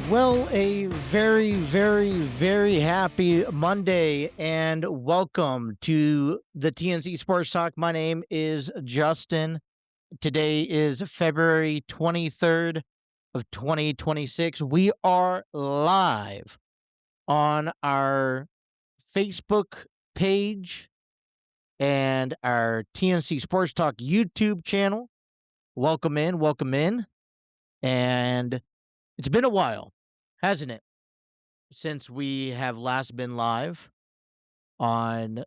Well, a very, very, very happy Monday and welcome to the TNC Sports Talk. My name is Justin. Today is February 23rd of 2026. We are live on our Facebook page and our TNC Sports Talk YouTube channel. Welcome in, welcome in. And it's been a while, hasn't it, since we have last been live on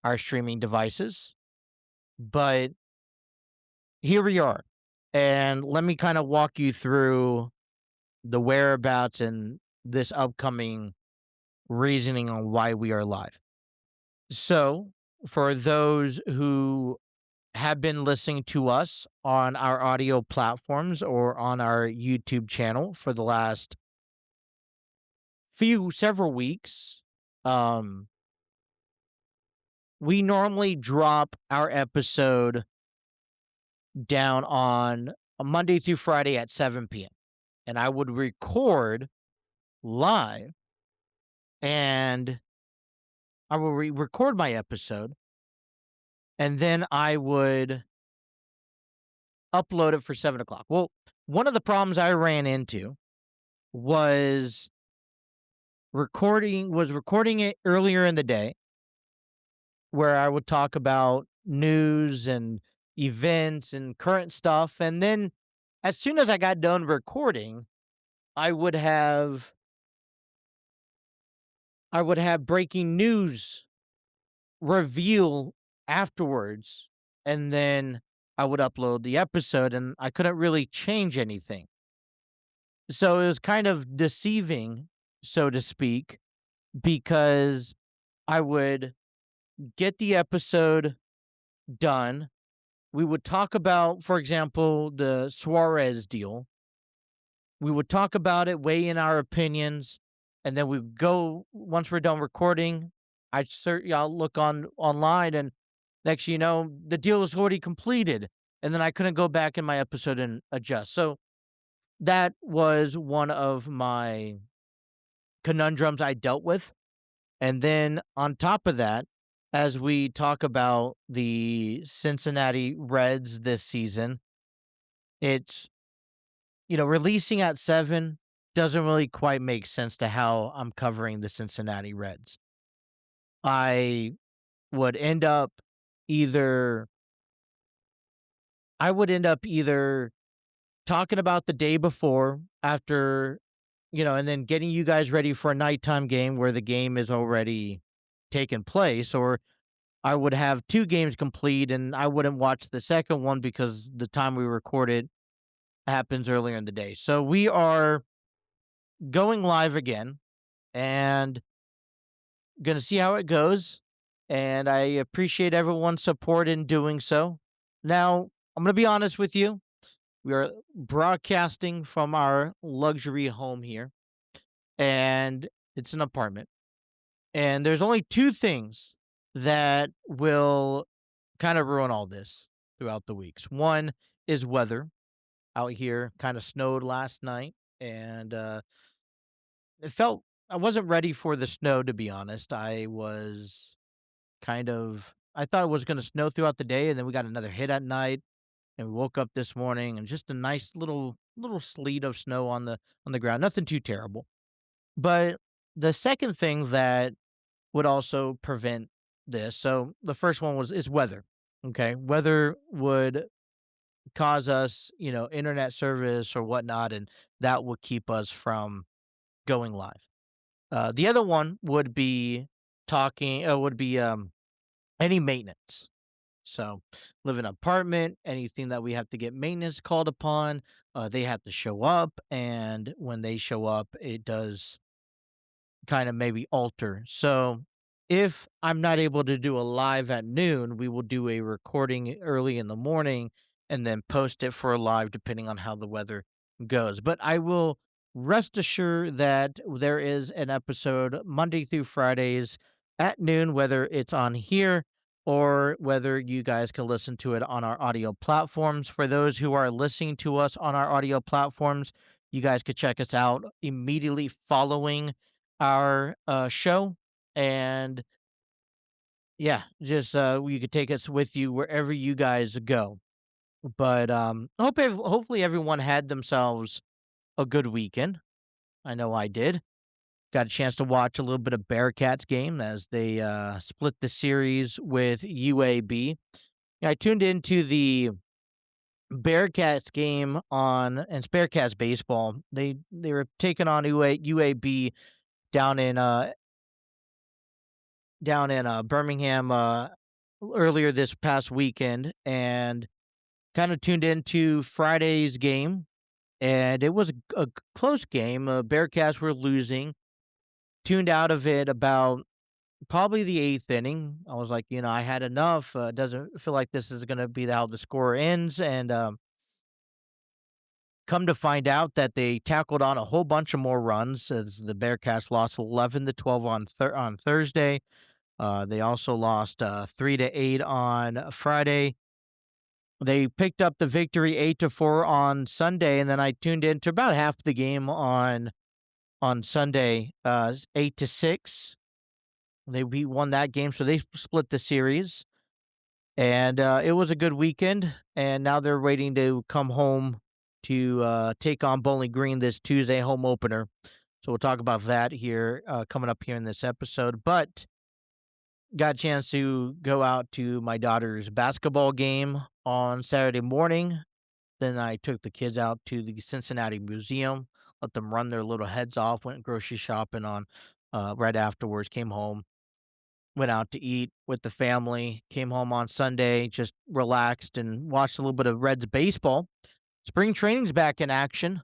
our streaming devices. But here we are. And let me kind of walk you through the whereabouts and this upcoming reasoning on why we are live. So, for those who have been listening to us on our audio platforms or on our YouTube channel for the last several weeks, we normally drop our episode down on a Monday through Friday at 7 p.m. And I would record live and I will record my episode and then I would upload it for 7 o'clock. Well, one of the problems I ran into was recording it earlier in the day where I would talk about news and events and current stuff. And then as soon as I got done recording, I would have breaking news reveal afterwards. And then I would upload the episode and I couldn't really change anything. So it was kind of deceiving, so to speak, because I would get the episode done. We would talk about, for example, the Suarez deal. We would talk about it, weigh in our opinions, and then we'd go, once we're done recording, I'll look online, and next you know, the deal is already completed, and then I couldn't go back in my episode and adjust. So that was one of my conundrums I dealt with. And then on top of that, as we talk about the Cincinnati Reds this season, it's, releasing at 7 doesn't really quite make sense to how I'm covering the Cincinnati Reds. I would end up either talking about the day before, after, and then getting you guys ready for a nighttime game where the game is already taken place, or I would have 2 games complete and I wouldn't watch the second one because the time we record it happens earlier in the day. So we are going live again and going to see how it goes. And I appreciate everyone's support in doing so. Now, I'm going to be honest with you. We are broadcasting from our luxury home here, and it's an apartment. And there's only 2 things that will kind of ruin all this throughout the weeks. One is weather. Out here, kind of snowed last night, and I wasn't ready for the snow, to be honest. I thought it was going to snow throughout the day, and then we got another hit at night, and we woke up this morning, and just a nice little sleet of snow on the ground. Nothing too terrible. But the second thing that would also prevent this, so the first one is weather. Okay, weather would cause us, internet service or whatnot, and that would keep us from going live. The other one would be any maintenance. So, live in an apartment, anything that we have to get maintenance called upon, they have to show up, and when they show up, it does kind of maybe alter. So, if I'm not able to do a live at noon, we will do a recording early in the morning and then post it for a live depending on how the weather goes. But I will rest assured that there is an episode Monday through Fridays at noon, whether it's on here or whether you guys can listen to it on our audio platforms. For those who are listening to us on our audio platforms, You guys could check us out immediately following our show. And yeah, just you could take us with you wherever you guys go. But hopefully everyone had themselves a good weekend. I know I did. Got a chance to watch a little bit of Bearcats game as they split the series with UAB. Yeah, I tuned into the Bearcats game on and it's Bearcats baseball. They were taking on UAB down in Birmingham earlier this past weekend, and kind of tuned into Friday's game, and it was a close game. Bearcats were losing. Tuned out of it about probably the eighth inning. I was like, I had enough. It doesn't feel like this is going to be how the score ends. And come to find out that they tackled on a whole bunch of more runs as the Bearcats lost 11-12 on Thursday. They also lost 3-8 on Friday. They picked up the victory 8-4 on Sunday, and then I tuned into about half the game on Sunday, 8-6. They won that game, so they split the series, and it was a good weekend. And now they're waiting to come home to take on Bowling Green this Tuesday, home opener. So we'll talk about that here coming up here in this episode. But got a chance to go out to my daughter's basketball game on Saturday morning. Then I took the kids out to the Cincinnati Museum, let them run their little heads off, went grocery shopping on right afterwards, came home, went out to eat with the family, came home on Sunday, just relaxed and watched a little bit of Reds baseball. Spring training's back in action,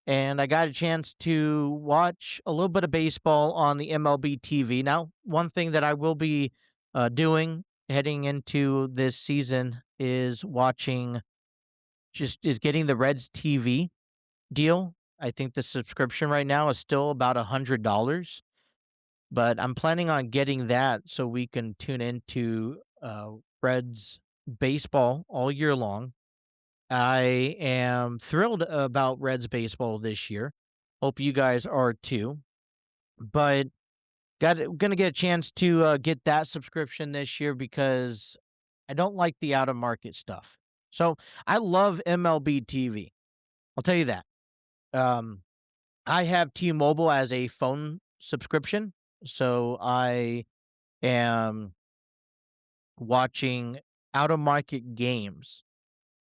and I got a chance to watch a little bit of baseball on the MLB TV. Now, one thing that I will be doing heading into this season is getting the Reds TV deal. I think the subscription right now is still about $100, but I'm planning on getting that so we can tune into Reds baseball all year long. I am thrilled about Reds baseball this year. Hope you guys are too. But gonna get a chance to get that subscription this year because I don't like the out of market stuff. So I love MLB TV. I'll tell you that. I have T-Mobile as a phone subscription, so I am watching out of market games.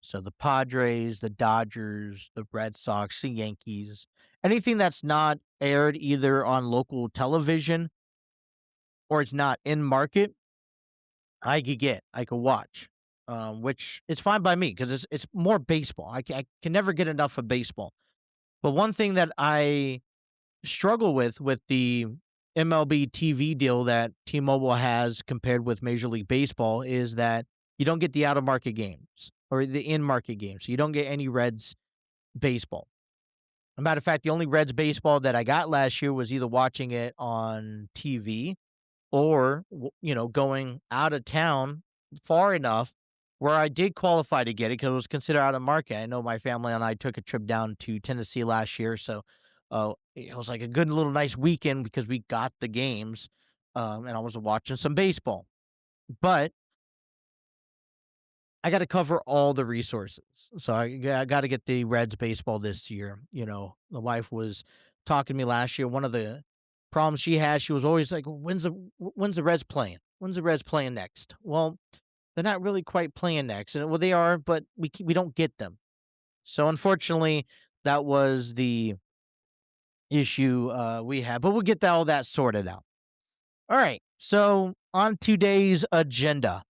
So the Padres, the Dodgers, the Red Sox, the Yankees, anything that's not aired either on local television or it's not in market, I could watch, which is fine by me because it's more baseball. I can never get enough of baseball. But one thing that I struggle with the MLB TV deal that T-Mobile has compared with Major League Baseball is that you don't get the out of market games or the in market games. So you don't get any Reds baseball. As a matter of fact, the only Reds baseball that I got last year was either watching it on TV or, going out of town far enough where I did qualify to get it because it was considered out of market. I know my family and I took a trip down to Tennessee last year, so it was like a good little nice weekend because we got the games, and I was watching some baseball. But I got to cover all the resources, so I got to get the Reds baseball this year. The wife was talking to me last year. One of the problems she had, she was always like, "When's the Reds playing? When's the Reds playing next?" Well, they're not really quite playing next, and well, they are, but we don't get them. So unfortunately, that was the issue we had, but we'll get all that sorted out. All right. So on today's agenda,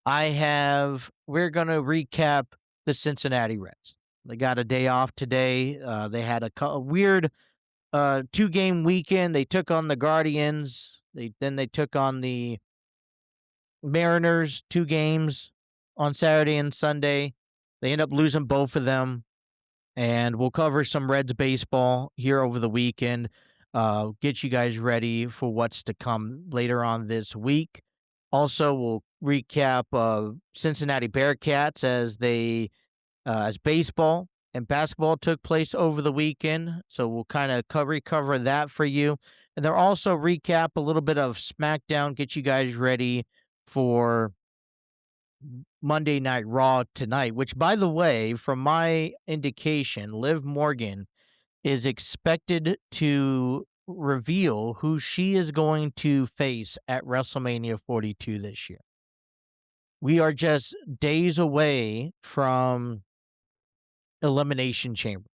we're going to recap the Cincinnati Reds. They got a day off today. They had a weird 2-game weekend. They took on the Guardians. Then they took on the Mariners 2 games on Saturday and Sunday. They end up losing both of them. And we'll cover some Reds baseball here over the weekend. Get you guys ready for what's to come later on this week. Also, we'll recap Cincinnati Bearcats as baseball and basketball took place over the weekend. So we'll kind of recover that for you. And they'll also recap a little bit of SmackDown, get you guys ready for Monday Night Raw tonight, which, by the way, from my indication, Liv Morgan is expected to reveal who she is going to face at WrestleMania 42 this year. We are just days away from Elimination Chamber.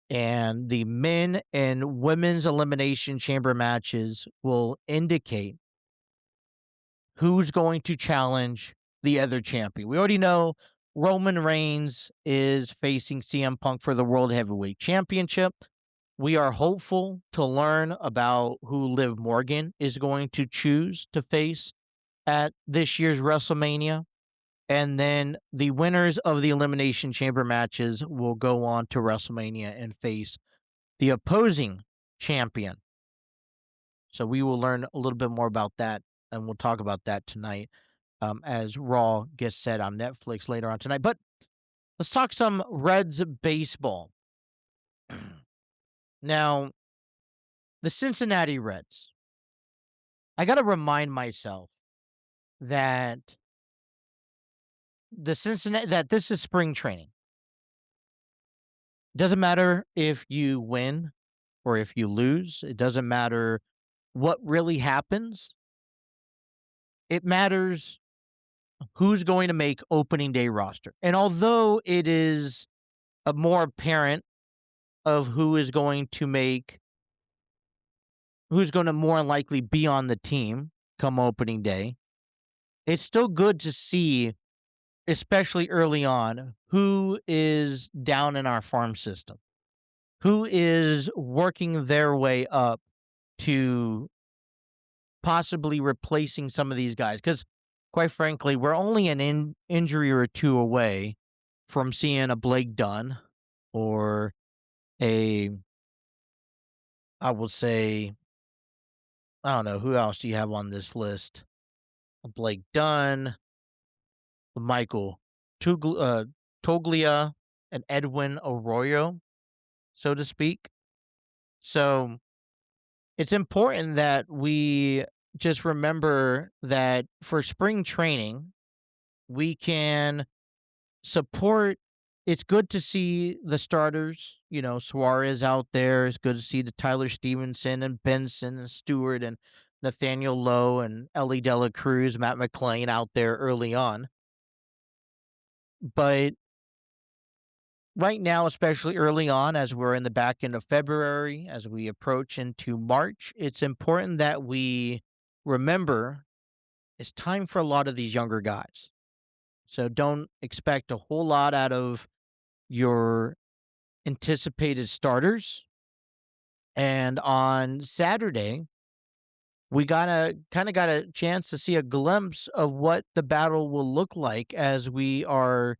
And the men and women's Elimination Chamber matches will indicate who's going to challenge the other champion. We already know Roman Reigns is facing CM Punk for the World Heavyweight Championship. We are hopeful to learn about who Liv Morgan is going to choose to face at this year's WrestleMania. And then the winners of the Elimination Chamber matches will go on to WrestleMania and face the opposing champion. So we will learn a little bit more about that, and we'll talk about that tonight as Raw gets set on Netflix later on tonight. But let's talk some Reds baseball. Now, the Cincinnati Reds. I got to remind myself that this is spring training. Doesn't matter if you win or if you lose. It doesn't matter what really happens. It matters who's going to make opening day roster. And although it is a more apparent of who's going to more likely be on the team come opening day, it's still good to see, especially early on, who is down in our farm system, who is working their way up to possibly replacing some of these guys. Because, quite frankly, we're only an injury or two away from seeing a Blake Dunn or I will say, I don't know, who else do you have on this list? A Blake Dunn, Michael Toglia, and Edwin Arroyo, so to speak. So it's important that we just remember that for spring training, we can support. It's good to see the starters, Suarez out there. It's good to see the Tyler Stevenson and Benson and Stewart and Nathaniel Lowe and Ellie Dela Cruz, Matt McClain out there early on. But right now, especially early on, as we're in the back end of February, as we approach into March, it's important that we remember it's time for a lot of these younger guys. So don't expect a whole lot out of your anticipated starters. And on Saturday, we got a chance to see a glimpse of what the battle will look like as we are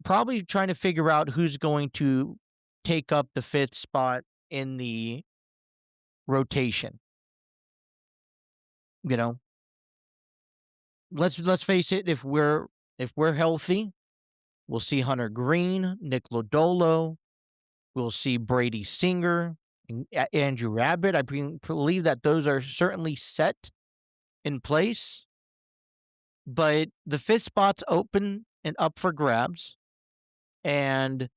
probably trying to figure out who's going to take up the 5th spot in the rotation. Let's face it, if we're healthy, we'll see Hunter Green, Nick Lodolo, we'll see Brady Singer, and Andrew Abbott. I believe that those are certainly set in place. But the 5th spot's open and up for grabs. And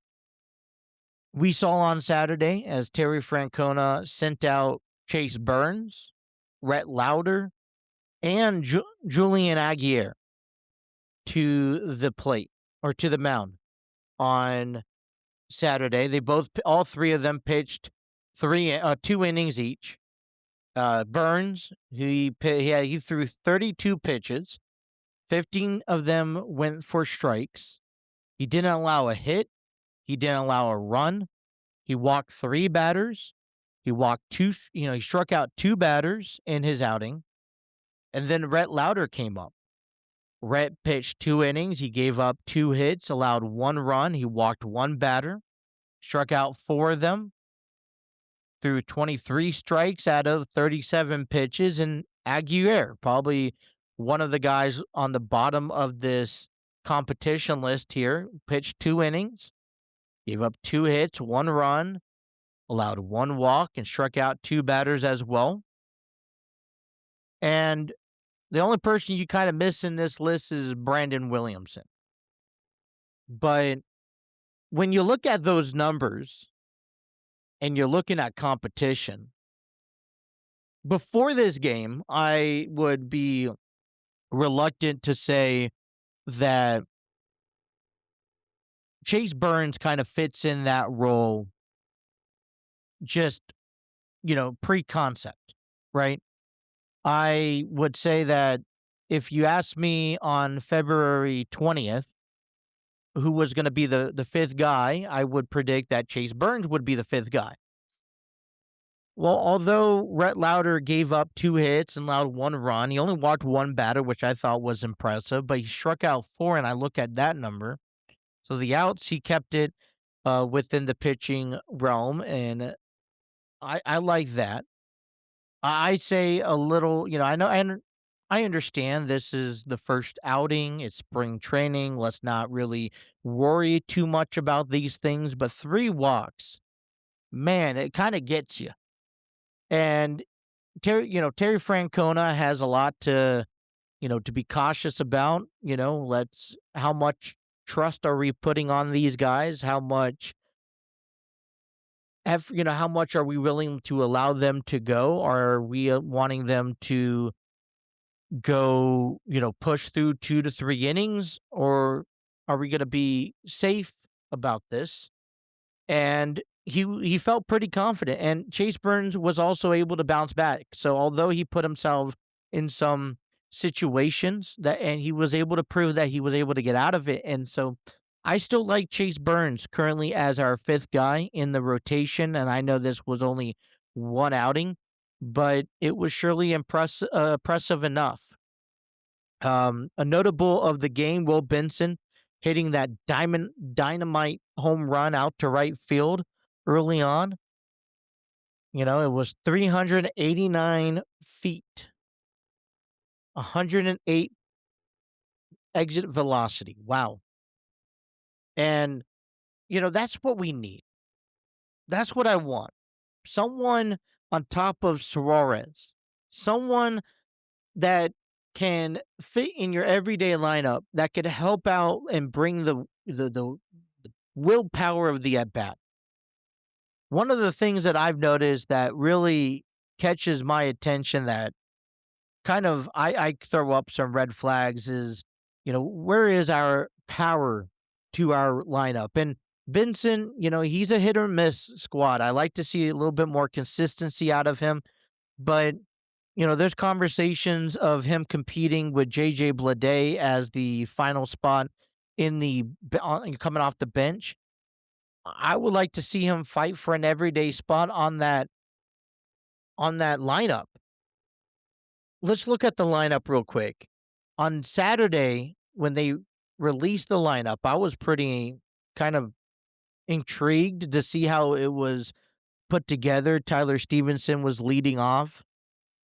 we saw on Saturday as Terry Francona sent out Chase Burns, Rhett Lauder, and Julian Aguirre to the plate or to the mound on Saturday. All three of them pitched 2 innings each. Burns, he threw 32 pitches. 15 of them went for strikes. He didn't allow a hit. He didn't allow a run. He walked 3 batters. He struck out 2 batters in his outing. And then Rhett Lauder came up. Rhett pitched 2 innings. He gave up 2 hits, allowed 1 run. He walked 1 batter, struck out 4 of them, threw 23 strikes out of 37 pitches. And Aguirre, probably one of the guys on the bottom of this competition list here, pitched 2 innings, Gave up 2 hits, 1 run, allowed 1 walk, and struck out 2 batters as well. And the only person you kind of miss in this list is Brandon Williamson. But when you look at those numbers and you're looking at competition, before this game, I would be reluctant to say that Chase Burns kind of fits in that role just, pre-concept, right? I would say that if you asked me on February 20th who was going to be the fifth guy, I would predict that Chase Burns would be the fifth guy. Well, although Rhett Lauder gave up 2 hits and allowed 1 run, he only walked 1 batter, which I thought was impressive, but he struck out 4, and I look at that number. So the outs, he kept it within the pitching realm, and I like that. I say a little, I know, and I understand this is the first outing. It's spring training. Let's not really worry too much about these things. But 3 walks, man, it kind of gets you. And Terry Francona has a lot to be cautious about. How much trust are we putting on these guys? How much are we willing to allow them to go? Are we wanting them to go, push through 2 to 3 innings, or are we going to be safe about this? And he felt pretty confident, and Chase Burns was also able to bounce back. So although he put himself in some situations and he was able to prove that he was able to get out of it, and so I still like Chase Burns currently as our 5th guy in the rotation, and I know this was only 1 outing, but it was surely impressive enough. A notable of the game, Will Benson hitting that dynamite home run out to right field early on. It was 389 feet, 108 exit velocity. Wow. And, that's what we need. That's what I want. Someone on top of Suarez, someone that can fit in your everyday lineup, that could help out and bring the willpower of the at bat. One of the things that I've noticed that really catches my attention, that kind of I throw up some red flags, is where is our power to our lineup? And Benson, he's a hit or miss squad. I like to see a little bit more consistency out of him, but there's conversations of him competing with JJ Bleday as the final spot coming off the bench. I would like to see him fight for an everyday spot on that lineup. Let's look at the lineup real quick. On Saturday, when they released the lineup, I was pretty kind of intrigued to see how it was put together. Tyler Stevenson was leading off.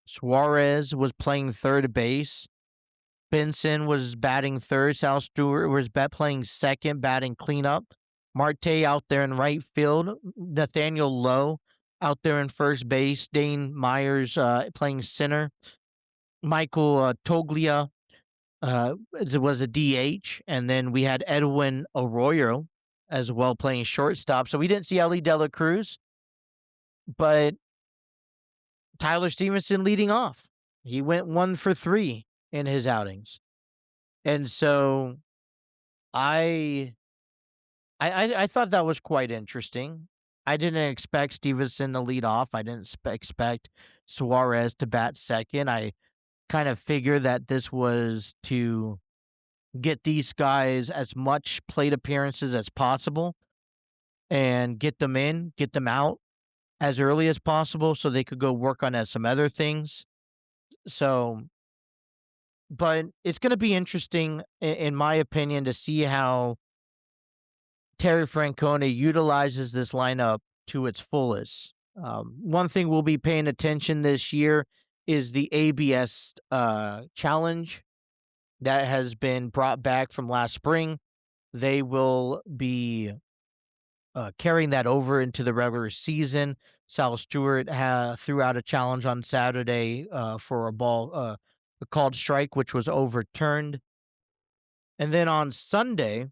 Suarez was playing third base. Benson was batting third. Sal Stewart was playing second, batting cleanup. Marte out there in right field. Nathaniel Lowe out there in first base. Dane Myers playing center. Michael Toglia was a DH. And then we had Edwin Arroyo as well playing shortstop. So we didn't see Ellie De La Cruz, but Tyler Stevenson leading off. He went 1 for 3 in his outings. And so I thought that was quite interesting. I didn't expect Stevenson to lead off. I didn't expect Suarez to bat second. I kind of figured that this was to get these guys as much plate appearances as possible and get them in, get them out as early as possible so they could go work on some other things. So, but it's going to be interesting, in my opinion, to see how Terry Francona utilizes this lineup to its fullest. One thing we'll be paying attention this year is the ABS challenge that has been brought back from last spring. They will be carrying that over into the regular season. Sal Stewart threw out a challenge on Saturday for a called strike, which was overturned. And then on Sunday,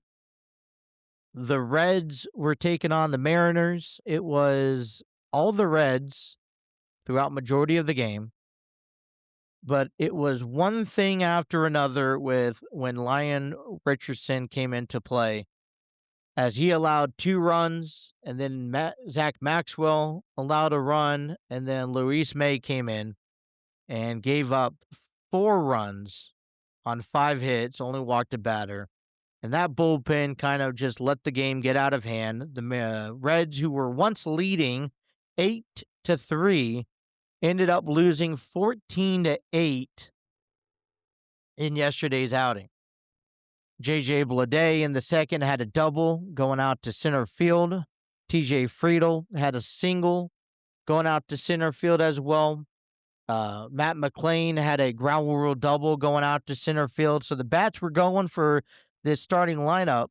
the Reds were taking on the Mariners. It was all the Reds throughout majority of the game, but it was one thing after another with when Lyon Richardson came into play, as he allowed 2 runs, and then Zach Maxwell allowed a run, and then Luis May came in and gave up 4 runs on 5 hits, only walked a batter. And that bullpen kind of just let the game get out of hand. The Reds, who were once leading 8-3, ended up losing 14-8 in yesterday's outing. J.J. Bleday in the second had a double going out to center field. T.J. Friedel had a single going out to center field as well. Matt McLean had a ground rule double going out to center field. So the bats were going for this starting lineup.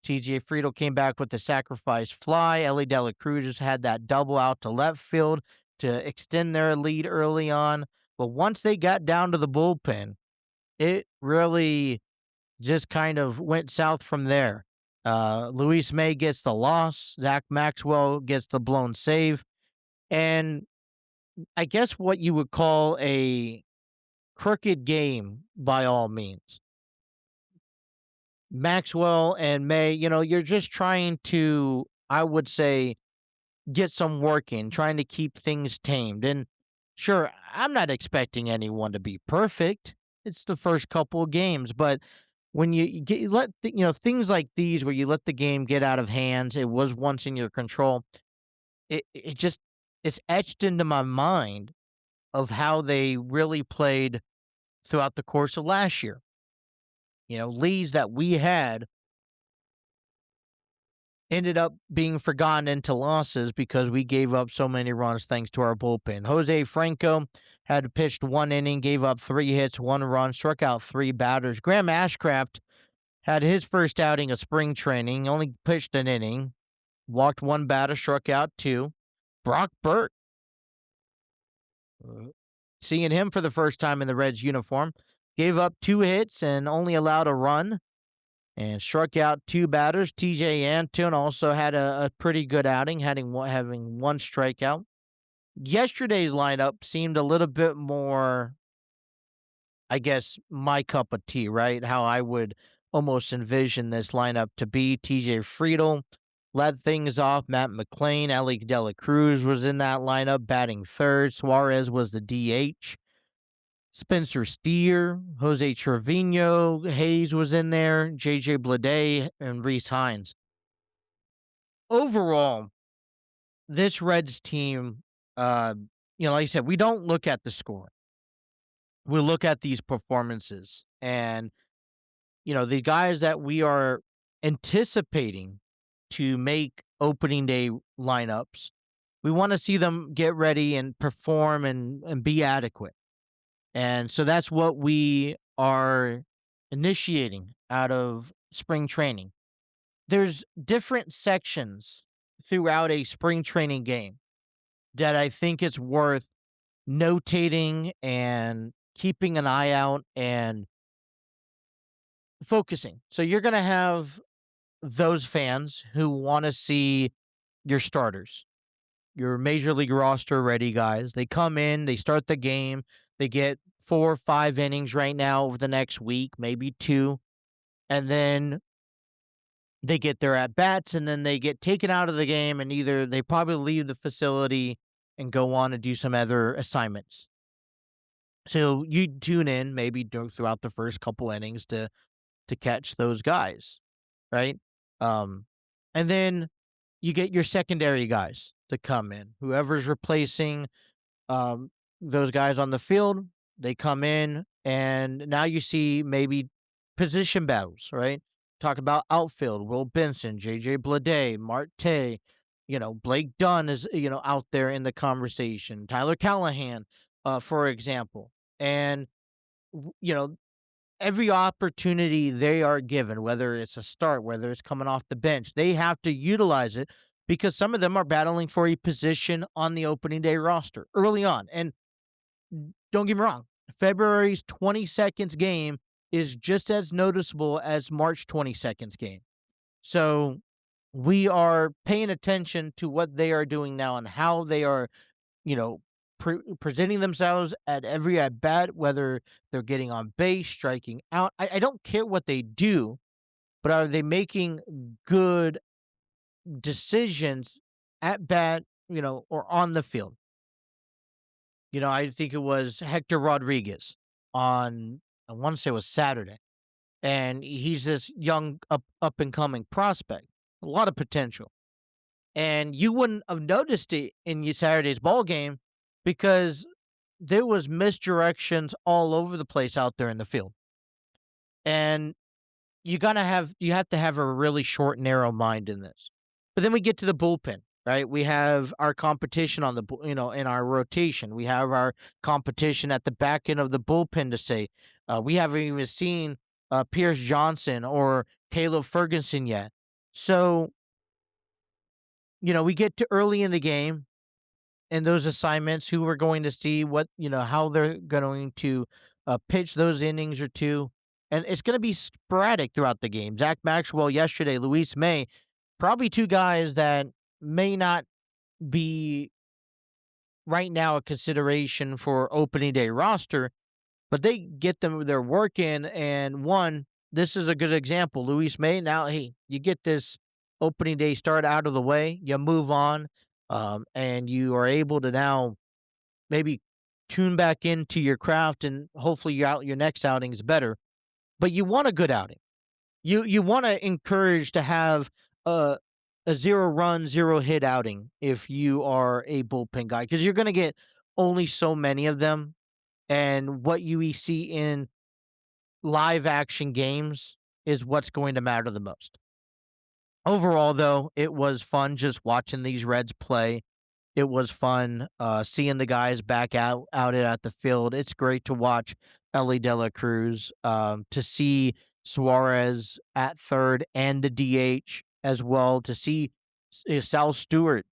T.J. Friedel came back with the sacrifice fly. Ellie De La Cruz had that double out to left field to extend their lead early on. But once they got down to the bullpen, it really just kind of went south from there. Luis May gets the loss. Zach Maxwell gets the blown save. And I guess what you would call a crooked game by all means. Maxwell and May, you're just trying to, I would say, get some work in, trying to keep things tamed. And sure, I'm not expecting anyone to be perfect. It's the first couple of games, but when things like these where you let the game get out of hands, it was once in your control. It's etched into my mind of how they really played throughout the course of last year. Leads that we had ended up being forgotten into losses because we gave up so many runs thanks to our bullpen. Jose Franco had pitched 1 inning, gave up 3 hits, 1 run, struck out 3 batters. Graham Ashcraft had his first outing of spring training, only pitched an inning, walked 1 batter, struck out 2. Brock Burt, seeing him for the first time in the Reds uniform, gave up 2 hits and only allowed a run and struck out 2 batters. TJ Antone also had a pretty good outing, having 1 strikeout. Yesterday's lineup seemed a little bit more, I guess, my cup of tea, right? How I would almost envision this lineup to be. TJ Friedel led things off. Matt McLean, Ellie De La Cruz was in that lineup, batting third. Suarez was the DH. Spencer Steer, Jose Trevino, Hayes was in there, J.J. Bleday, and Reese Hines. Overall, this Reds team, like I said, we don't look at the score. We look at these performances. And, the guys that we are anticipating to make opening day lineups, we want to see them get ready and perform and be adequate. And so that's what we are initiating out of spring training. There's different sections throughout a spring training game that I think it's worth notating and keeping an eye out and focusing. So you're going to have those fans who want to see your starters, your major league roster ready guys. They come in, they start the game. They get 4 or 5 innings right now over the next week, maybe 2. And then they get their at-bats, and then they get taken out of the game, and either they probably leave the facility and go on and do some other assignments. So you tune in maybe throughout the first couple innings to catch those guys, right? And then you get your secondary guys to come in. Whoever's replacing those guys on the field, they come in, and now you see maybe position battles, right? Talk about outfield, Will Benson, J.J. Bleday, Marte, Blake Dunn is, out there in the conversation. Tyler Callahan, for example. And, every opportunity they are given, whether it's a start, whether it's coming off the bench, they have to utilize it because some of them are battling for a position on the opening day roster early on. And don't get me wrong, February's 22nd game is just as noticeable as March 22nd game. So we are paying attention to what they are doing now and how they are, you know, presenting themselves at every at bat, whether they're getting on base, striking out. I don't care what they do, but are they making good decisions at bat, or on the field? I think it was Hector Rodriguez on, I want to say it was Saturday, and he's this young up and coming prospect, a lot of potential. And you wouldn't have noticed it in your Saturday's ball game because there was misdirections all over the place out there in the field. And you have to have a really short, narrow mind in this. But then we get to the bullpen, right? We have our competition on in our rotation. We have our competition at the back end of the bullpen to say, we haven't even seen Pierce Johnson or Caleb Ferguson yet. So, we get to early in the game and those assignments, who we're going to see, how they're going to pitch those innings or two. And it's going to be sporadic throughout the game. Zach Maxwell yesterday, Luis May, probably two guys that may not be right now a consideration for opening day roster, but they get them their work in. And one, this is a good example. Luis May, now, hey, you get this opening day start out of the way, you move on, and you are able to now maybe tune back into your craft, and hopefully your next outing is better. But you want a good outing. You want to encourage to have a 0 run, 0 hit outing if you are a bullpen guy, because you're going to get only so many of them. And what you see in live action games is what's going to matter the most. Overall, though, it was fun just watching these Reds play. It was fun seeing the guys back out at the field. It's great to watch Ellie De La Cruz, to see Suarez at third and the DH as well, to see Sal Stewart,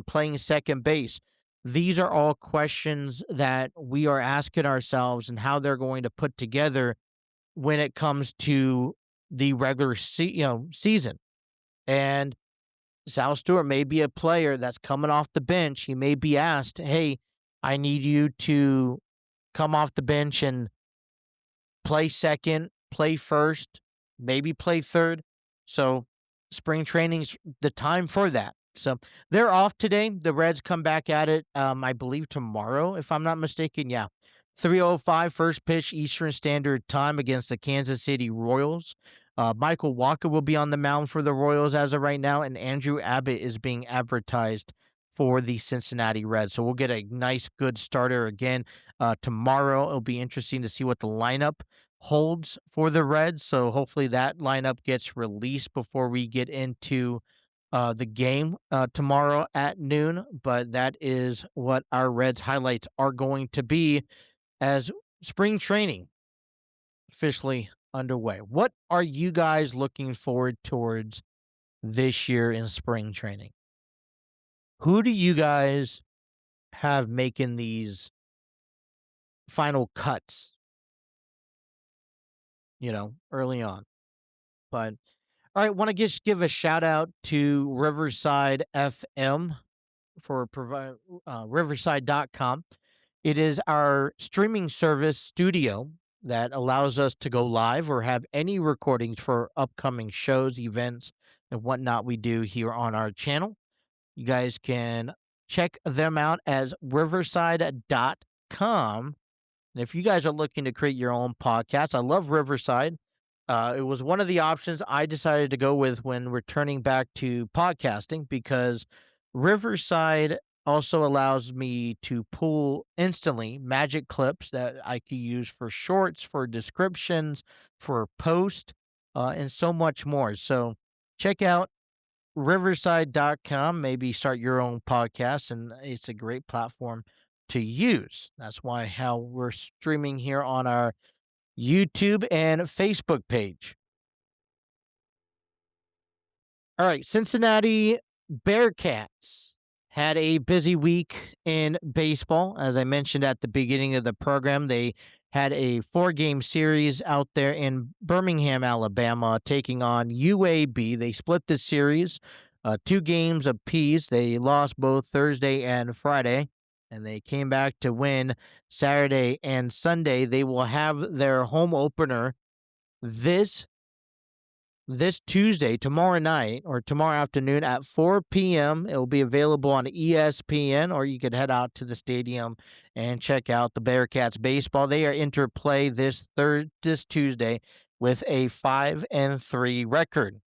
playing second base. These are all questions that we are asking ourselves and how they're going to put together when it comes to the regular season. And Sal Stewart may be a player that's coming off the bench. He may be asked, hey, I need you to come off the bench and play second, play first, maybe play third. So spring training's the time for that. So they're off today. The Reds come back at it, I believe tomorrow, if I'm not mistaken. Yeah. 3:05 first pitch Eastern Standard Time against the Kansas City Royals. Michael Walker will be on the mound for the Royals as of right now, and Andrew Abbott is being advertised for the Cincinnati Reds. So we'll get a nice, good starter again tomorrow. It'll be interesting to see what the lineup holds for the Reds. So hopefully that lineup gets released before we get into the game tomorrow at noon. But that is what our Reds highlights are going to be as spring training officially underway. What are you guys looking forward towards this year in spring training? Who do you guys have making these final cuts, early on? But all right, want to just give a shout out to Riverside FM for riverside.com. It is our streaming service studio that allows us to go live or have any recordings for upcoming shows, events, and whatnot we do here on our channel. You guys can check them out as riverside.com. And if you guys are looking to create your own podcast, I love Riverside. It was one of the options I decided to go with when returning back to podcasting, because Riverside also allows me to pull instantly magic clips that I could use for shorts, for descriptions, for post, and so much more. So check out riverside.com, maybe start your own podcast, and it's a great platform to use. That's how we're streaming here on our YouTube and Facebook page. All right, Cincinnati Bearcats had a busy week in baseball. As I mentioned at the beginning of the program, they had a 4-game series out there in Birmingham, Alabama, taking on UAB. They split the series 2 games apiece. They lost both Thursday and Friday, and they came back to win Saturday and Sunday. They will have their home opener this this Tuesday, tomorrow night, or tomorrow afternoon at 4 p.m. It will be available on ESPN, or you could head out to the stadium and check out the Bearcats baseball. They are interplay this Tuesday with a 5-3 record.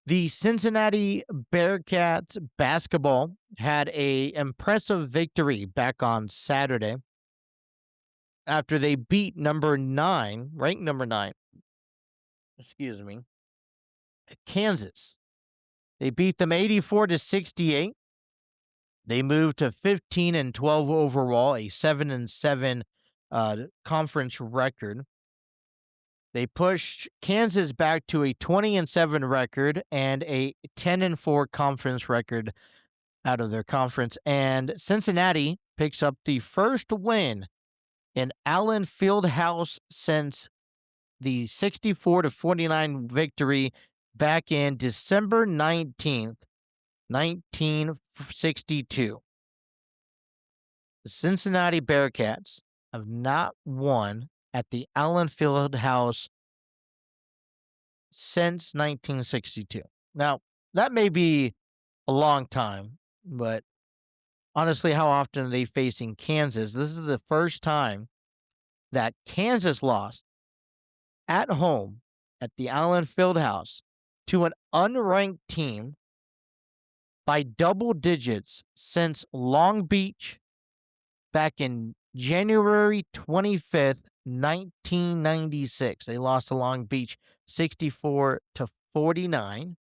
The Cincinnati Bearcats basketball had a impressive victory back on Saturday after they beat ranked number 9, excuse me, Kansas. They beat them 84-68. They moved to 15-12 overall, a 7-7 conference record. They pushed Kansas back to a 20-7 record and a 10-4 conference record out of their conference. And Cincinnati picks up the first win in Allen Fieldhouse since the 64-49 victory back in December 19th, 1962. The Cincinnati Bearcats have not won at the Allen Fieldhouse since 1962. Now, that may be a long time, but honestly, how often are they facing Kansas? This is the first time that Kansas lost at home at the Allen Fieldhouse to an unranked team by double digits since Long Beach back in January 25th, 1996. They lost to Long Beach 64-49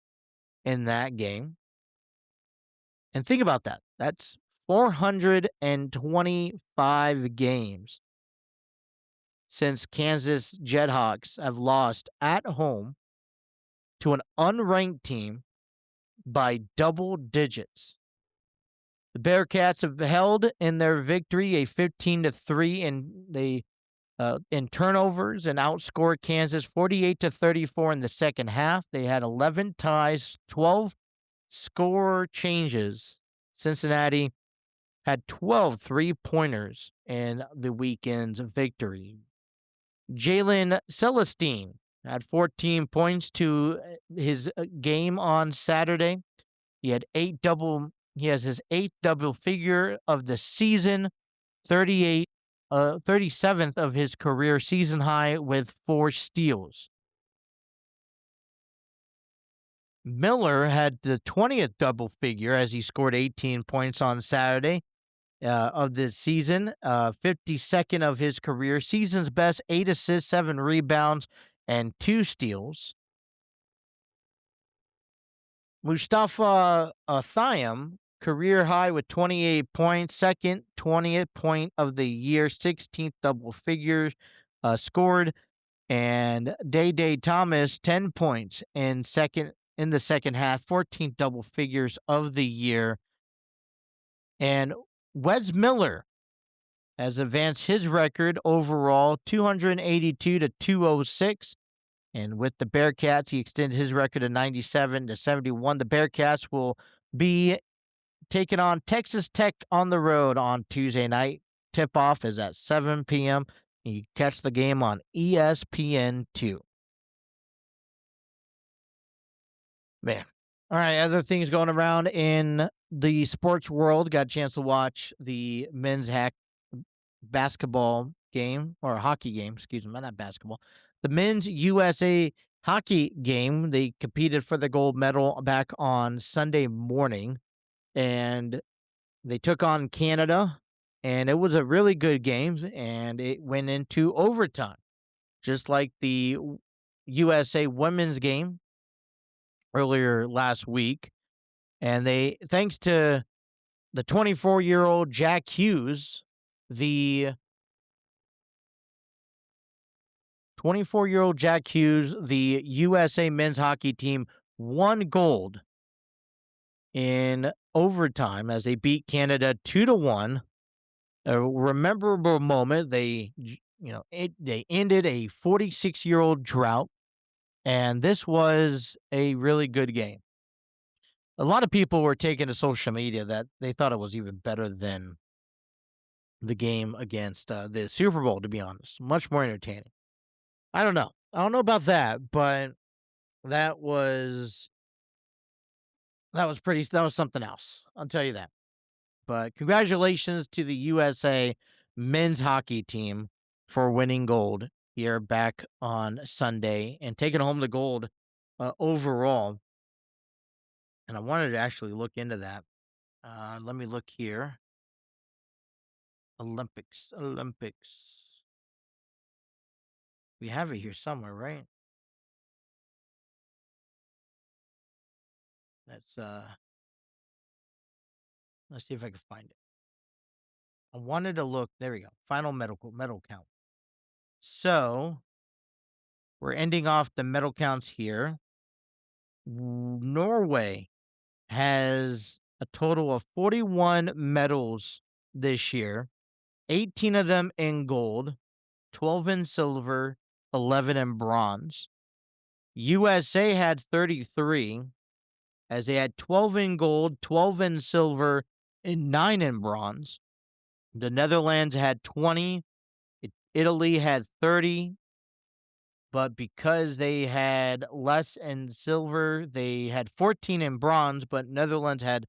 in that game. And think about that. That's 425 games since Kansas Jethawks have lost at home to an unranked team by double digits. The Bearcats have held in their victory a 15-3, and they in turnovers and outscored Kansas 48-34 in the second half. They had 11 ties, 12 score changes. Cincinnati had 12 3-pointers in the weekend's victory. Jalen Celestine had 14 points to his game on Saturday. He has his 8th double figure of the season, 37th of his career season high with 4 steals. Miller had the 20th double figure as he scored 18 points on Saturday of the season, 52nd of his career, season's best, 8 assists, 7 rebounds, and 2 steals. Mustafa Thiam, career high with 28 points, second 20th point of the year, 16th double figures scored, and Day Thomas 10 points in the second half, 14th double figures of the year, and Wes Miller has advanced his record overall 282-206. And with the Bearcats, he extended his record to 97-71. The Bearcats will be taking on Texas Tech on the road on Tuesday night. Tip-off is at 7 p.m. You catch the game on ESPN2. Man. All right, other things going around in the sports world. Got a chance to watch the men's basketball game, or hockey game, excuse me, not basketball. The men's USA hockey game. They competed for the gold medal back on Sunday morning, and they took on Canada, and it was a really good game, and it went into overtime, just like the USA women's game earlier last week. And they, thanks to the 24-year-old Jack Hughes, the 24-year-old Jack Hughes, the USA men's hockey team, won gold in overtime as they beat Canada 2-1. A memorable moment. They ended a 46-year-old drought, and this was a really good game. A lot of people were taking to social media that they thought it was even better than the game against the Super Bowl, to be honest. Much more entertaining. I don't know. I don't know about that, but that was that was something else. I'll tell you that. But congratulations to the USA men's hockey team for winning gold here back on Sunday and taking home the gold overall. And I wanted to actually look into that. Let me look here. Olympics. We have it here somewhere, right? Let's see if I can find it. I wanted to look. There we go. Final medal count. So we're ending off the medal counts here. Norway has a total of 41 medals this year, 18 of them in gold, 12 in silver, 11 in bronze. USA had 33, as they had 12 in gold, 12 in silver, and 9 in bronze. The Netherlands had 20. Italy had 30. But because they had less in silver, they had 14 in bronze, but Netherlands had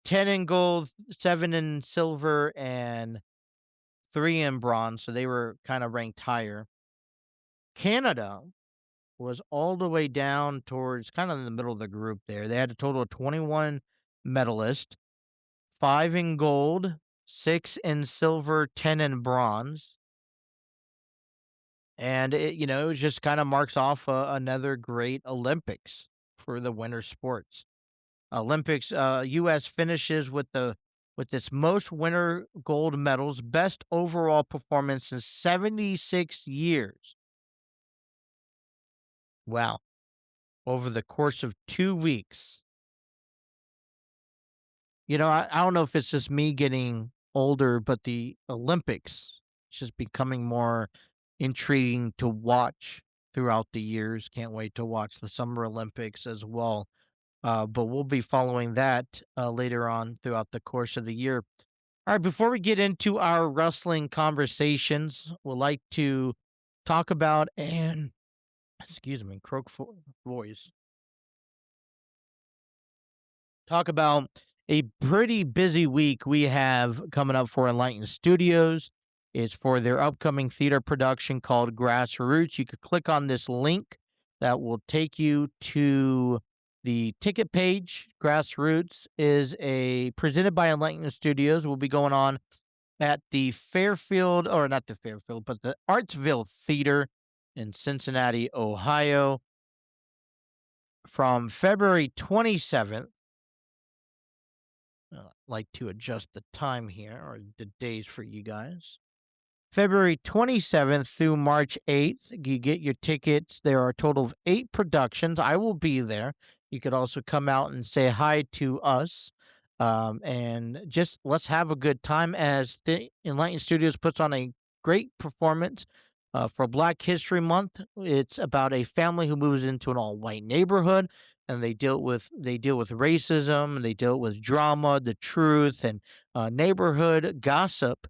10 in gold, 7 in silver, and 3 in bronze. So they were kind of ranked higher. Canada was all the way down towards kind of in the middle of the group there. They had a total of 21 medalists, 5 in gold, 6 in silver, 10 in bronze. And it just kind of marks off another great Olympics for the winter sports. Olympics, U.S. finishes with this most winter gold medals, best overall performance in 76 years. Wow. Over the course of 2 weeks. I don't know if it's just me getting older, but the Olympics is just becoming more intriguing to watch throughout the years. Can't wait to watch the Summer Olympics as well. But we'll be following that later on throughout the course of the year. All right, before we get into our wrestling conversations, we'd like to talk about croak voice. Talk about a pretty busy week we have coming up for Enlighten Studios. It's for their upcoming theater production called Grassroots. You could click on this link that will take you to the ticket page. Grassroots is presented by Enlighten Studios. Will be going on at the Fairfield, or not the Fairfield, but the Artsville Theater in Cincinnati, Ohio, from February 27th. I'd like to adjust the time here, or the days for you guys. February 27th through March 8th, you get your tickets. There are a total of 8 productions. I will be there. You could also come out and say hi to us. And just let's have a good time as the Enlightened Studios puts on a great performance for Black History Month. It's about a family who moves into an all-white neighborhood, and they deal with racism, they deal with drama, the truth, and neighborhood gossip.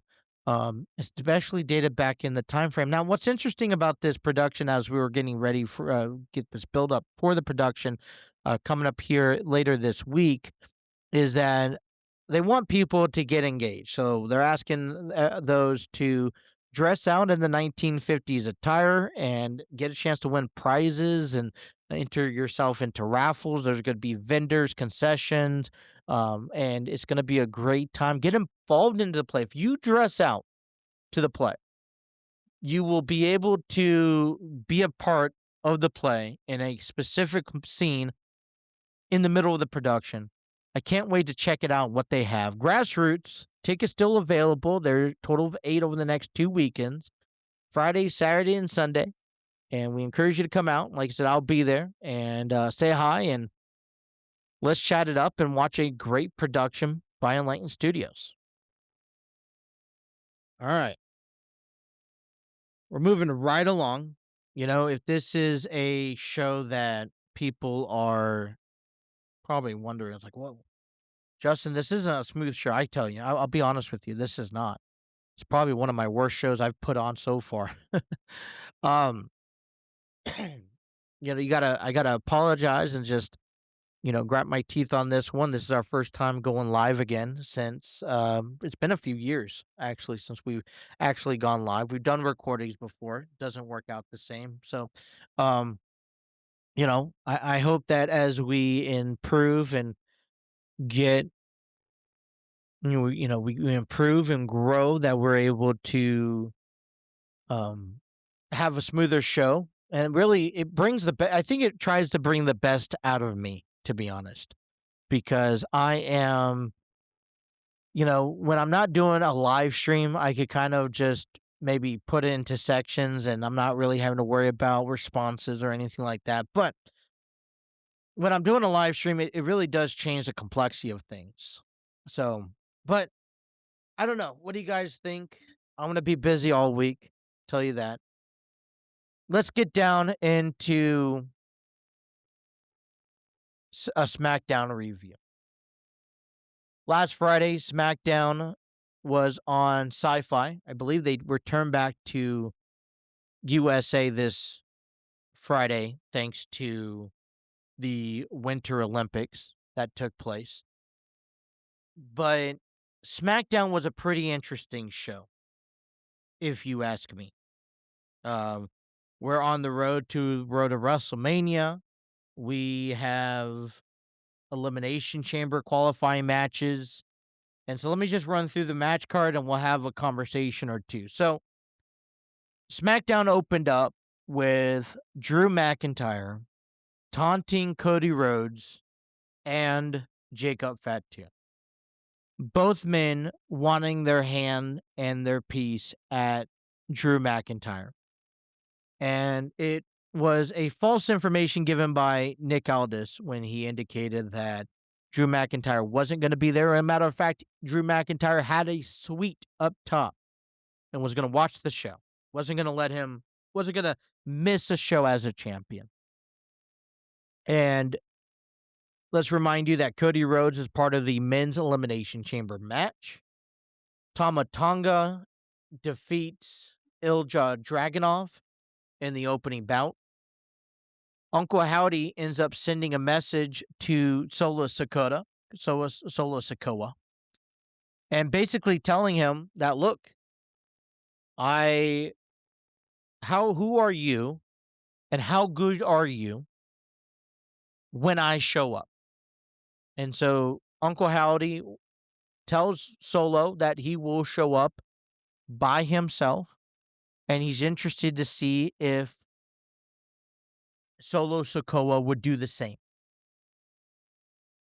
Especially dated back in the time frame. Now, what's interesting about this production, as we were getting ready for get this build up for the production coming up here later this week, is that they want people to get engaged. So they're asking those to dress out in the 1950s attire and get a chance to win prizes and enter yourself into raffles. There's going to be vendors, concessions, and it's going to be a great time. Get involved into the play. If you dress out to the play, you will be able to be a part of the play in a specific scene in the middle of the production. I can't wait to check it out, what they have. Grassroots, tickets still available. There are a total of 8 over the next 2 weekends, Friday, Saturday, and Sunday. And we encourage you to come out. Like I said, I'll be there and say hi and let's chat it up and watch a great production by Enlightened Studios. All right. We're moving right along. If this is a show that people are probably wondering, it's like, whoa, Justin, this isn't a smooth show. I tell you, I'll be honest with you, this is not. It's probably one of my worst shows I've put on so far. um, I gotta apologize and just grab my teeth on this one. This is our first time going live again since it's been a few years actually since we've actually gone live. We've done recordings before. It doesn't work out the same. So, um, I hope that as we improve and get we improve and grow that we're able to um have a smoother show. And really it brings I think it tries to bring the best out of me, to be honest, because I am, when I'm not doing a live stream, I could kind of just maybe put it into sections and I'm not really having to worry about responses or anything like that. But when I'm doing a live stream, it really does change the complexity of things. So, but I don't know. What do you guys think? I'm going to be busy all week. Tell you that. Let's get down into a SmackDown review. Last Friday, SmackDown was on Sci-Fi. I believe they returned back to USA this Friday thanks to the Winter Olympics that took place. But SmackDown was a pretty interesting show, if you ask me. Um, we're on the road to WrestleMania. We have Elimination Chamber qualifying matches. And so let me just run through the match card and we'll have a conversation or two. So SmackDown opened up with Drew McIntyre taunting Cody Rhodes and Jacob Fatu. Both men wanting their hand and their piece at Drew McIntyre. And it was a false information given by Nick Aldis when he indicated that Drew McIntyre wasn't going to be there. As a matter of fact, Drew McIntyre had a suite up top and was going to watch the show. Wasn't going to miss a show as a champion. And let's remind you that Cody Rhodes is part of the men's Elimination Chamber match. Tama Tonga defeats Ilja Dragunov in the opening bout. Uncle Howdy ends up sending a message to Solo Sikoa, and basically telling him that, look, who are you and how good are you when I show up? And so Uncle Howdy tells Solo that he will show up by himself and he's interested to see if Solo Sikoa would do the same.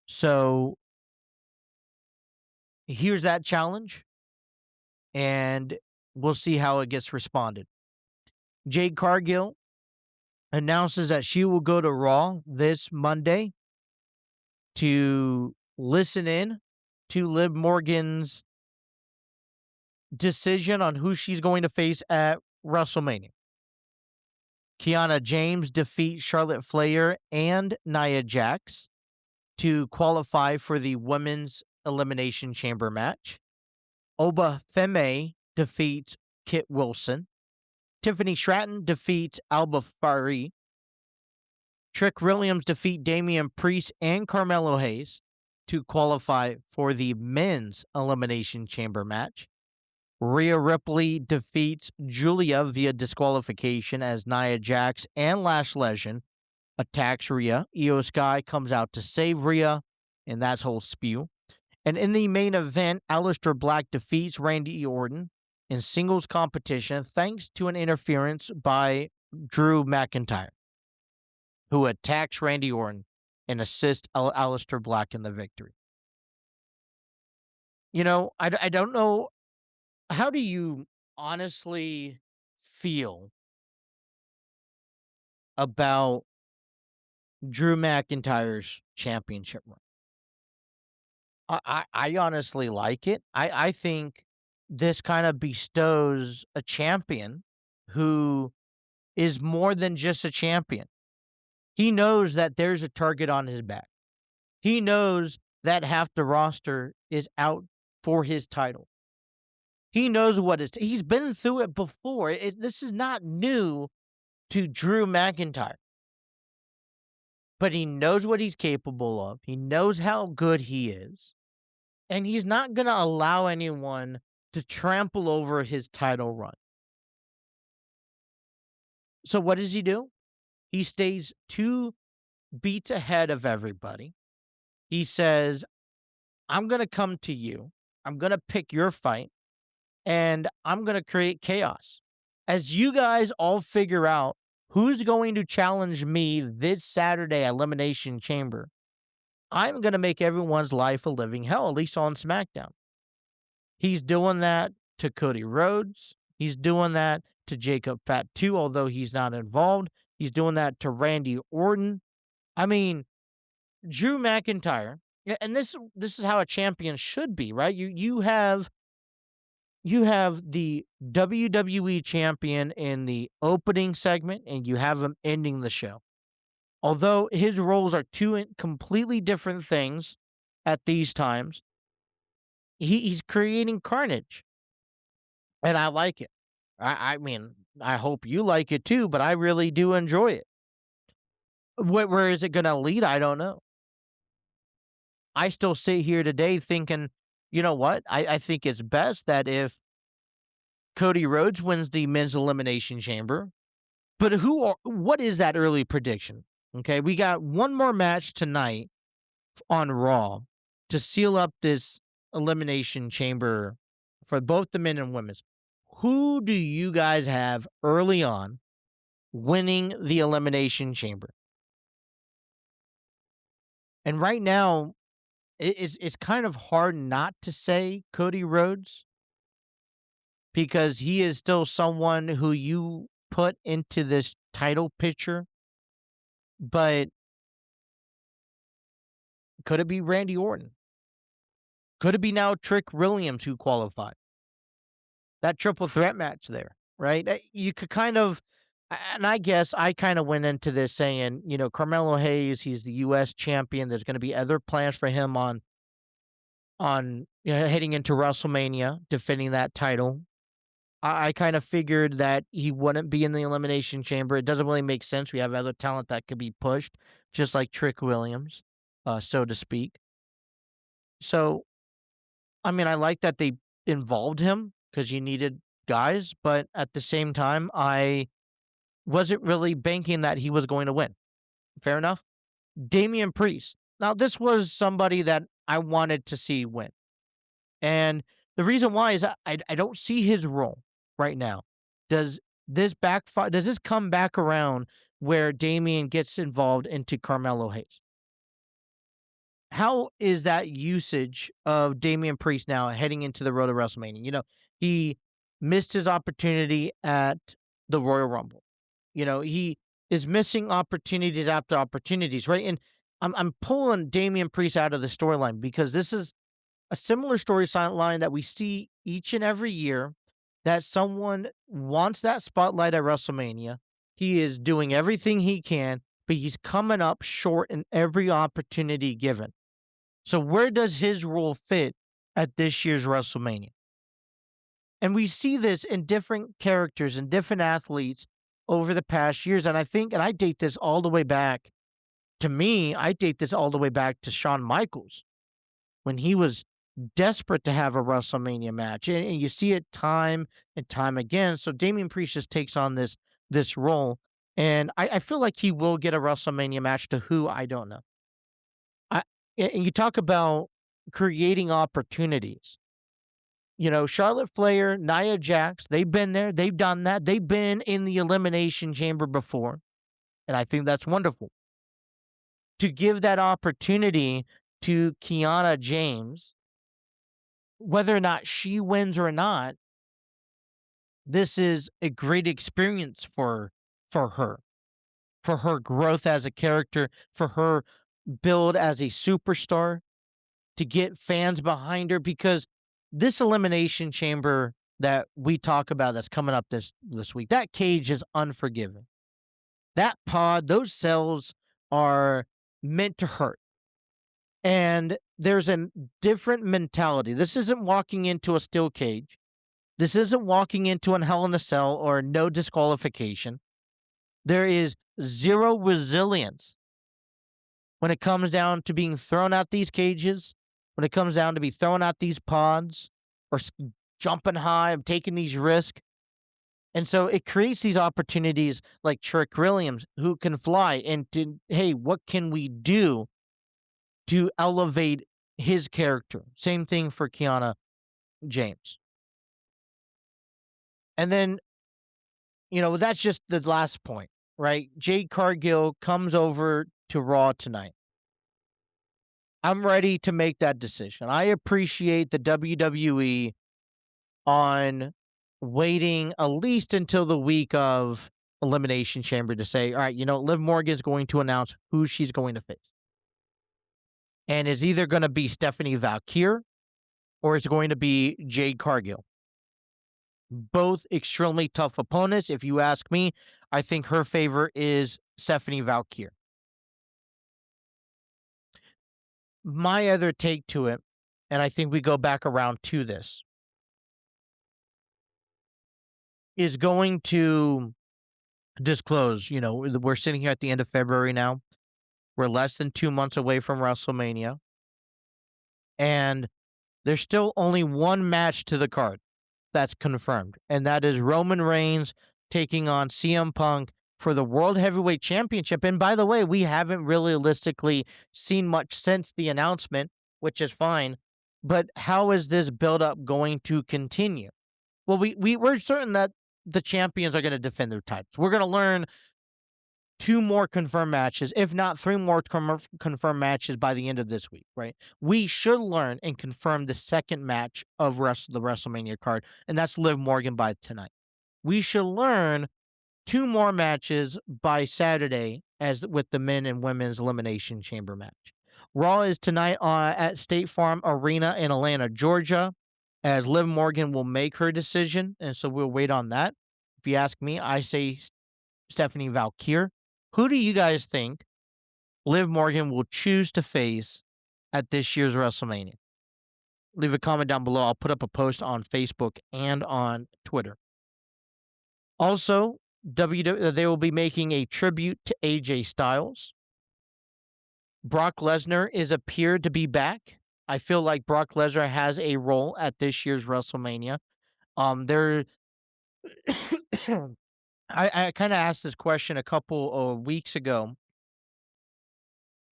So here's that challenge, and we'll see how it gets responded. Jade Cargill announces that she will go to Raw this Monday to listen in to Liv Morgan's decision on who she's going to face at WrestleMania. Kiana James defeats Charlotte Flair and Nia Jax to qualify for the Women's Elimination Chamber match. Oba Femi defeats Kit Wilson. Tiffany Stratton defeats Alba Fari. Trick Williams defeat Damian Priest and Carmelo Hayes to qualify for the Men's Elimination Chamber match. Rhea Ripley defeats Julia via disqualification as Nia Jax and Lash Legend attacks Rhea. Io Sky comes out to save Rhea, and that's whole spew. And in the main event, Aleister Black defeats Randy Orton in singles competition thanks to an interference by Drew McIntyre, who attacks Randy Orton and assists Aleister Black in the victory. I don't know. How do you honestly feel about Drew McIntyre's championship run. I honestly like it. I think this kind of bestows a champion who is more than just a champion. He knows that there's a target on his back. He knows that half the roster is out for his title. He knows what he's been through it before. This is not new to Drew McIntyre. But he knows what he's capable of. He knows how good he is. And he's not going to allow anyone to trample over his title run. So what does he do? He stays 2 beats ahead of everybody. He says, I'm going to come to you. I'm going to pick your fight. And I'm going to create chaos. As you guys all figure out who's going to challenge me this Saturday Elimination Chamber, I'm going to make everyone's life a living hell, at least on SmackDown. He's doing that to Cody Rhodes. He's doing that to Jacob Fatu, although he's not involved. He's doing that to Randy Orton. I mean, Drew McIntyre, and this is how a champion should be, right? You have the WWE champion in the opening segment, and you have him ending the show. Although his roles are 2 completely different things at these times, he's creating carnage. And I like it. I mean, I hope you like it too, but I really do enjoy it. Where is it going to lead? I don't know. I still sit here today thinking, you know what? I think it's best that if Cody Rhodes wins the men's elimination chamber, but what is that early prediction? Okay, we got one more match tonight on Raw to seal up this elimination chamber for both the men and women's. Who do you guys have early on winning the elimination chamber? And right now, it's kind of hard not to say Cody Rhodes because he is still someone who you put into this title picture. But could it be Randy Orton? Could it be now Trick Williams who qualified? That triple threat match there, right? You could kind of, and I guess I kind of went into this saying, Carmelo Hayes, he's the U.S. champion. There's going to be other plans for him on heading into WrestleMania, defending that title. I kind of figured that he wouldn't be in the Elimination Chamber. It doesn't really make sense. We have other talent that could be pushed, just like Trick Williams, so to speak. So, I mean, I like that they involved him because you needed guys, but at the same time, I wasn't really banking that he was going to win. Fair enough. Damian Priest. Now, this was somebody that I wanted to see win. And the reason why is I don't see his role right now. Does this backfire? Does this come back around where Damian gets involved into Carmelo Hayes? How is that usage of Damian Priest now heading into the road to WrestleMania? He missed his opportunity at the Royal Rumble. He is missing opportunities after opportunities, right? And I'm pulling Damian Priest out of the storyline because this is a similar storyline that we see each and every year, that someone wants that spotlight at WrestleMania. He is doing everything he can, but he's coming up short in every opportunity given. So where does his role fit at this year's WrestleMania? And we see this in different characters and different athletes over the past years. And I date this all the way back to Shawn Michaels when he was desperate to have a WrestleMania match. And you see it time and time again. So Damian Priest just takes on this role. And I feel like he will get a WrestleMania match. To who, I don't know. And you talk about creating opportunities. Charlotte Flair, Nia Jax, they've been there. They've done that. They've been in the Elimination Chamber before. And I think that's wonderful. To give that opportunity to Kiana James, whether or not she wins or not, this is a great experience for her. for her growth as a character, for her build as a superstar, to get fans behind her, because this elimination chamber that we talk about that's coming up this week, that cage is unforgiving. That pod, those cells are meant to hurt. And there's a different mentality. This isn't walking into a steel cage. This isn't walking into a Hell in a Cell or no disqualification. There is zero resilience when it comes down to being thrown out these cages, when it comes down to be thrown out these pods or jumping high, taking these risks. And so it creates these opportunities like Trick Williams, who can fly, and to, hey, what can we do to elevate his character? Same thing for Kiana James. And then, that's just the last point, right? Jade Cargill comes over to Raw tonight. I'm ready to make that decision. I appreciate the WWE on waiting at least until the week of Elimination Chamber to say, all right, Liv Morgan's going to announce who she's going to face. And it's either going to be Stephanie Valkyrie or it's going to be Jade Cargill. Both extremely tough opponents. If you ask me, I think her favor is Stephanie Valkyrie. My other take to it, and I think we go back around to this, is going to disclose, we're sitting here at the end of February now. We're less than 2 months away from WrestleMania. And there's still only one match to the card that's confirmed. And that is Roman Reigns taking on CM Punk for the World Heavyweight Championship. And by the way, we haven't realistically seen much since the announcement, which is fine. But how is this build-up going to continue? Well, we're certain that the champions are going to defend their titles. We're going to learn 2 more confirmed matches, if not 3 more confirmed matches by the end of this week, right? We should learn and confirm the second match of the WrestleMania card, and that's Liv Morgan by tonight. We should learn 2 more matches by Saturday as with the men and women's Elimination Chamber match. Raw is tonight at State Farm Arena in Atlanta, Georgia, as Liv Morgan will make her decision, and so we'll wait on that. If you ask me, I say Stephanie Valkyrie. Who do you guys think Liv Morgan will choose to face at this year's WrestleMania? Leave a comment down below. I'll put up a post on Facebook and on Twitter. Also, they will be making a tribute to AJ Styles. Brock Lesnar is appeared to be back. I feel like Brock Lesnar has a role at this year's WrestleMania. I kind of asked this question a couple of weeks ago.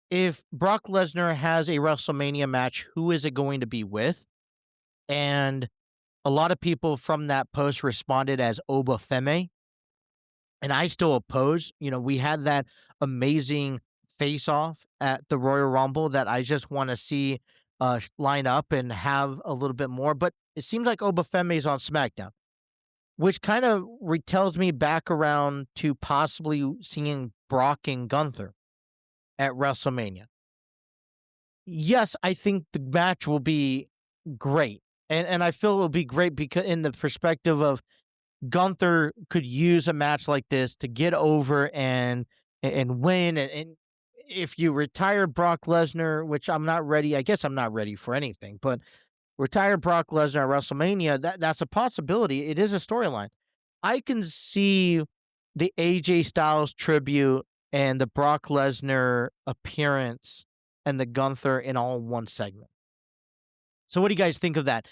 If Brock Lesnar has a WrestleMania match, who is it going to be with? And a lot of people from that post responded as Obafemi. And I still oppose. We had that amazing face-off at the Royal Rumble that I just want to see line up and have a little bit more. But it seems like Obafemi is on SmackDown, which kind of retells me back around to possibly seeing Brock and Gunther at WrestleMania. Yes, I think the match will be great. And I feel it will be great because in the perspective of Gunther could use a match like this to get over and win. And if you retire Brock Lesnar, which I'm not ready, I guess I'm not ready for anything, but retire Brock Lesnar at WrestleMania, that's a possibility. It is a storyline. I can see the AJ Styles tribute and the Brock Lesnar appearance and the Gunther in all one segment. So what do you guys think of that?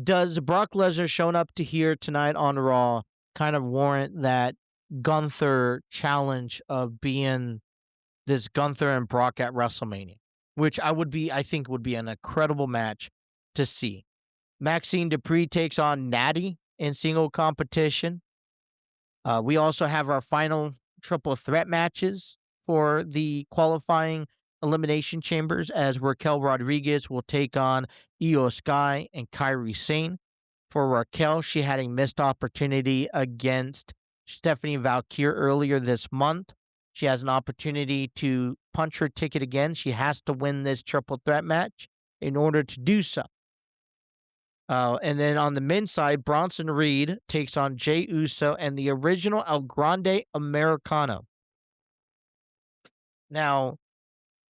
Does Brock Lesnar showing up to here tonight on Raw kind of warrant that Gunther challenge of being this Gunther and Brock at WrestleMania? Which I think would be an incredible match to see. Maxine Dupree takes on Natty in single competition. We also have our final triple threat matches for the qualifying elimination chambers, as Raquel Rodriguez will take on Io Sky and Kairi Sane. For Raquel, she had a missed opportunity against Stephanie Valkyrie earlier this month. She has an opportunity to punch her ticket again. She has to win this triple threat match in order to do so. And then on the men's side, Bronson Reed takes on Jey Uso and the original El Grande Americano. Now,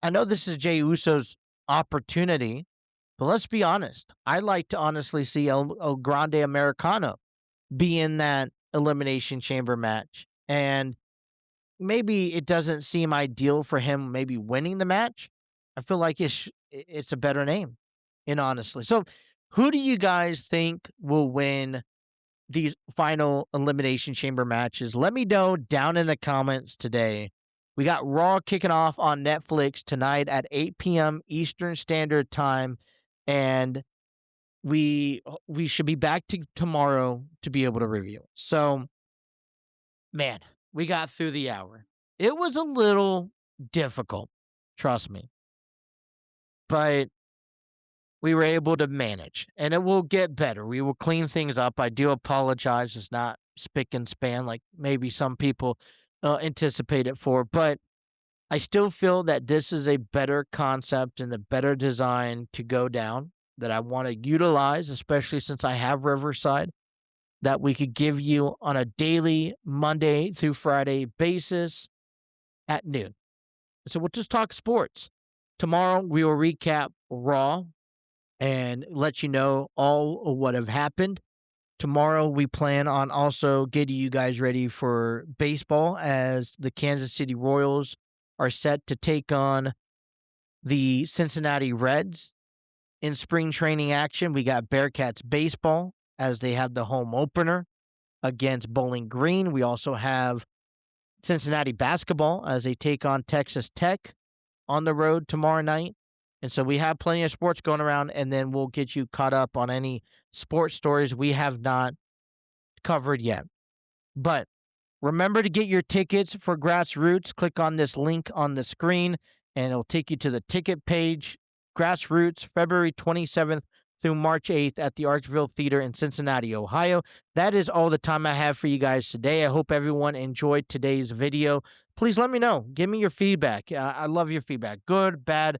I know this is Jey Uso's opportunity, but let's be honest. I'd like to honestly see El Grande Americano be in that Elimination Chamber match. And maybe it doesn't seem ideal for him maybe winning the match. I feel like it's a better name, and honestly. So, who do you guys think will win these final Elimination Chamber matches? Let me know down in the comments today. We got Raw kicking off on Netflix tonight at 8 p.m. Eastern Standard Time, and we should be back tomorrow to be able to review. So, man, we got through the hour. It was a little difficult, trust me, but we were able to manage, and it will get better. We will clean things up. I do apologize. It's not spick and span like maybe some people anticipate it for, but I still feel that this is a better concept and the better design to go down that I want to utilize, especially since I have Riverside, that we could give you on a daily Monday through Friday basis at noon. So we'll just talk sports. Tomorrow we will recap Raw and let you know all of what have happened. Tomorrow we plan on also getting you guys ready for baseball as the Kansas City Royals are set to take on the Cincinnati Reds in spring training action. We got Bearcats baseball as they have the home opener against Bowling Green. We also have Cincinnati basketball as they take on Texas Tech on the road tomorrow night. And so we have plenty of sports going around, and then we'll get you caught up on any sports stories we have not covered yet. But remember to get your tickets for Grassroots. Click on this link on the screen, and it'll take you to the ticket page. Grassroots, February 27th through March 8th at the Archville Theater in Cincinnati, Ohio. That is all the time I have for you guys today. I hope everyone enjoyed today's video. Please let me know. Give me your feedback. I love your feedback. Good, bad.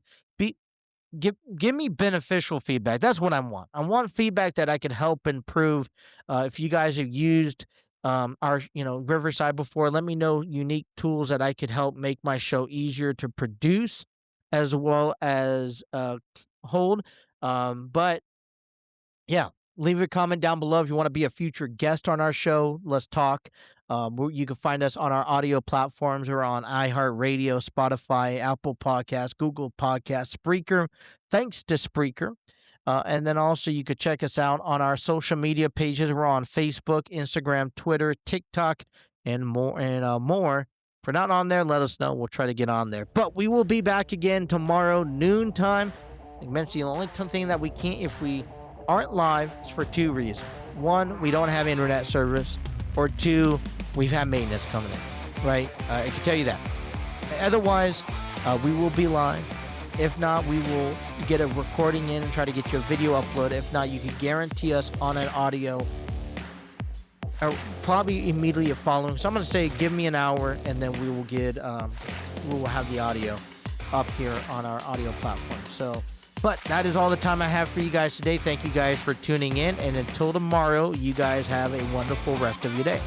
Give me beneficial feedback. That's what I want. I want feedback that I can help improve. If you guys have used our Riverside before, let me know unique tools that I could help make my show easier to produce as well as hold. But yeah, leave a comment down below if you want to be a future guest on our show. Let's talk. You can find us on our audio platforms. We're on iHeartRadio, Spotify, Apple Podcasts, Google Podcasts, Spreaker. Thanks to Spreaker. And then also you could check us out on our social media pages. We're on Facebook, Instagram, Twitter, TikTok, and more. If we're not on there, let us know. We'll try to get on there. But we will be back again tomorrow, noontime. I mentioned the only thing that we can't, if we aren't live, is for two reasons. One, we don't have internet service. Or two, we've had maintenance coming in, right? I can tell you that. Otherwise, we will be live. If not, we will get a recording in and try to get you a video upload. If not, you can guarantee us on an audio, or probably immediately following. So I'm going to say, give me an hour, and then we will have the audio up here on our audio platform. So, but that is all the time I have for you guys today. Thank you guys for tuning in, and until tomorrow, you guys have a wonderful rest of your day.